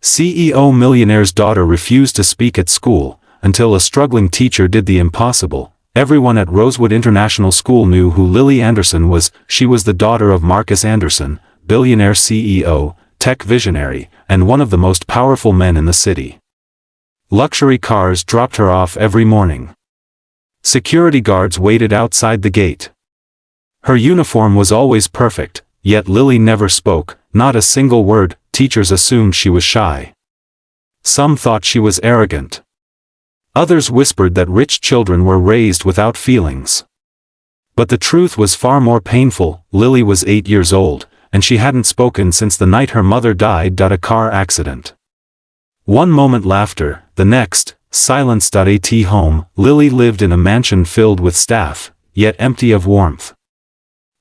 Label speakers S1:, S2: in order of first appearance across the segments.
S1: CEO Millionaire's daughter refused to speak at school, until a struggling teacher did the impossible. Everyone at Rosewood International School knew who Lily Anderson was. She was the daughter of Marcus Anderson, billionaire CEO, tech visionary, and one of the most powerful men in the city. Luxury cars dropped her off every morning. Security guards waited outside the gate. Her uniform was always perfect, yet Lily never spoke, not a single word. Teachers assumed she was shy. Some thought she was arrogant. Others whispered that rich children were raised without feelings. But the truth was far more painful. Lily was 8 years old, and she hadn't spoken since the night her mother died. A car accident. One moment laughter, the next, silence. At home, Lily lived in a mansion filled with staff, yet empty of warmth.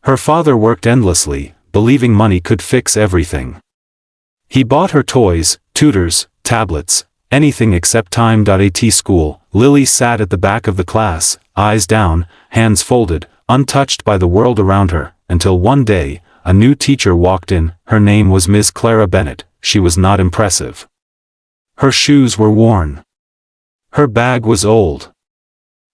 S1: Her father worked endlessly, believing money could fix everything. He bought her toys, tutors, tablets, anything except time. At school, Lily sat at the back of the class, eyes down, hands folded, untouched by the world around her, until one day, a new teacher walked in. Her name was Miss Clara Bennett. She was not impressive. Her shoes were worn. Her bag was old.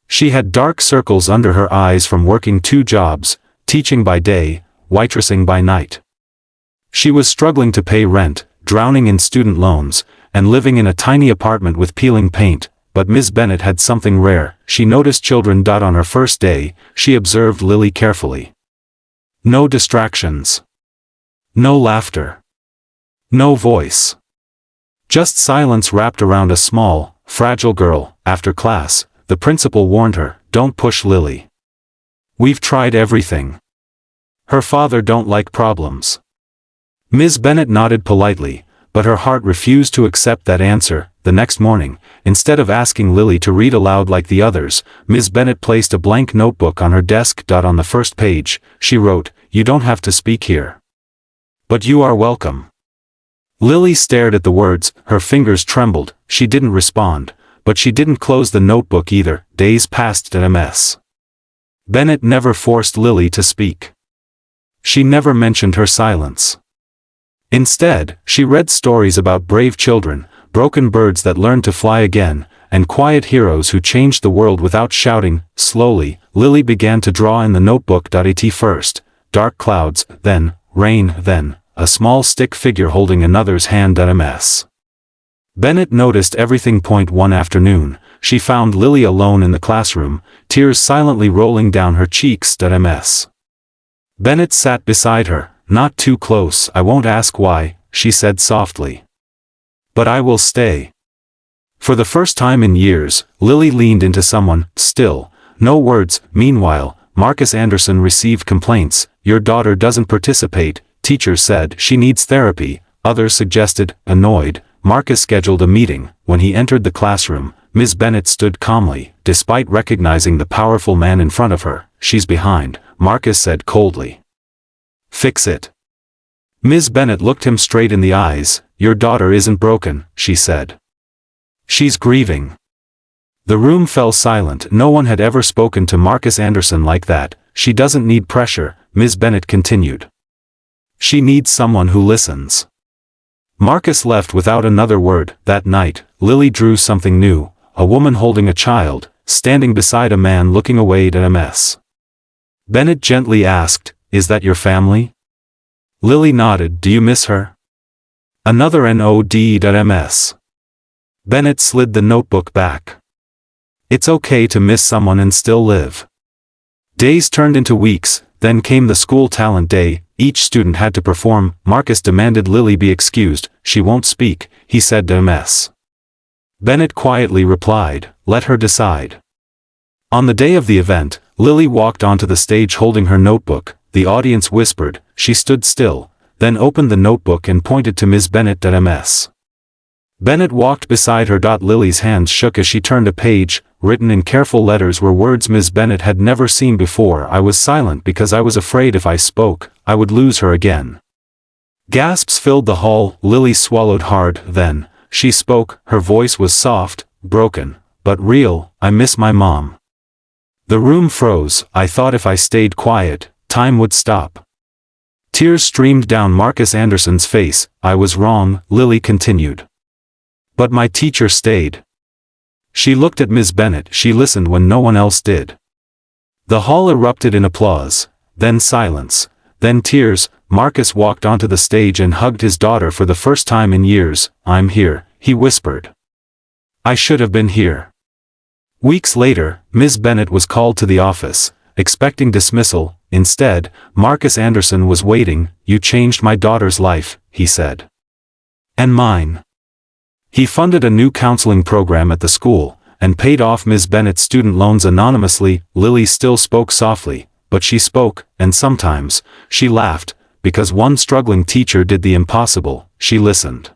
S1: She had dark circles under her eyes from working 2 jobs, teaching by day, waitressing by night. She was struggling to pay rent, drowning in student loans, and living in a tiny apartment with peeling paint. But Ms. Bennett had something rare. She noticed children. On her first day, she observed Lily carefully. No distractions. No laughter. No voice. Just silence wrapped around a small, fragile girl. After class, the principal warned her, "Don't push Lily. We've tried everything. Her father don't like problems." Ms. Bennett nodded politely, but her heart refused to accept that answer. The next morning, instead of asking Lily to read aloud like the others, Ms. Bennett placed a blank notebook on her desk. On the first page, she wrote, "You don't have to speak here. But you are welcome." Lily stared at the words, her fingers trembled. She didn't respond, but she didn't close the notebook either. Days passed. Ms. Bennett never forced Lily to speak. She never mentioned her silence. Instead, she read stories about brave children, broken birds that learned to fly again, and quiet heroes who changed the world without shouting. Slowly, Lily began to draw in the notebook. At first, dark clouds, then, rain, then, a small stick figure holding another's hand. Ms. Bennett noticed everything. One afternoon, she found Lily alone in the classroom, tears silently rolling down her cheeks. Ms. Bennett sat beside her. "Not too close. I won't ask why," she said softly. "But I will stay." For the first time in years, Lily leaned into someone, still, no words. Meanwhile, Marcus Anderson received complaints. "Your daughter doesn't participate," teachers said. "She needs therapy," others suggested. Annoyed, Marcus scheduled a meeting. When he entered the classroom, Ms. Bennett stood calmly, despite recognizing the powerful man in front of her. "She's behind," Marcus said coldly. "Fix it." Ms. Bennett looked him straight in the eyes. "Your daughter isn't broken," she said. "She's grieving." The room fell silent. No one had ever spoken to Marcus Anderson like that. "She doesn't need pressure," Ms. Bennett continued. "She needs someone who listens." Marcus left without another word. That night, Lily drew something new, a woman holding a child, standing beside a man looking away. Ms. Bennett gently asked, "Is that your family?" Lily nodded. "Do you miss her?" "Another nod." Ms. Bennett slid the notebook back. "It's okay to miss someone and still live." Days turned into weeks, then came the school talent day. Each student had to perform. Marcus demanded Lily be excused. "She won't speak," he said to Ms. Bennett quietly replied, "Let her decide." On the day of the event, Lily walked onto the stage holding her notebook. The audience whispered. She stood still, then opened the notebook and pointed to Ms. Bennett. Ms. Bennett walked beside her. Lily's hands shook as she turned a page. Written in careful letters were words Ms. Bennett had never seen before. "I was silent because I was afraid if I spoke, I would lose her again." Gasps filled the hall. Lily swallowed hard. Then, she spoke. Her voice was soft, broken, but real. "I miss my mom." The room froze. "I thought if I stayed quiet, time would stop." Tears streamed down Marcus Anderson's face. "I was wrong," Lily continued. But my teacher stayed. She looked at Ms. Bennet. She listened when no one else did. The hall erupted in applause, then silence, then tears. Marcus walked onto the stage and hugged his daughter for the first time in years. "I'm here," he whispered. "I should have been here." Weeks later, Ms. Bennet was called to the office, expecting dismissal. Instead, Marcus Anderson was waiting. "You changed my daughter's life," he said. "And mine." He funded a new counseling program at the school, and paid off Ms. Bennet's student loans anonymously. Lily still spoke softly, but she spoke, and sometimes, she laughed, because one struggling teacher did the impossible. She listened.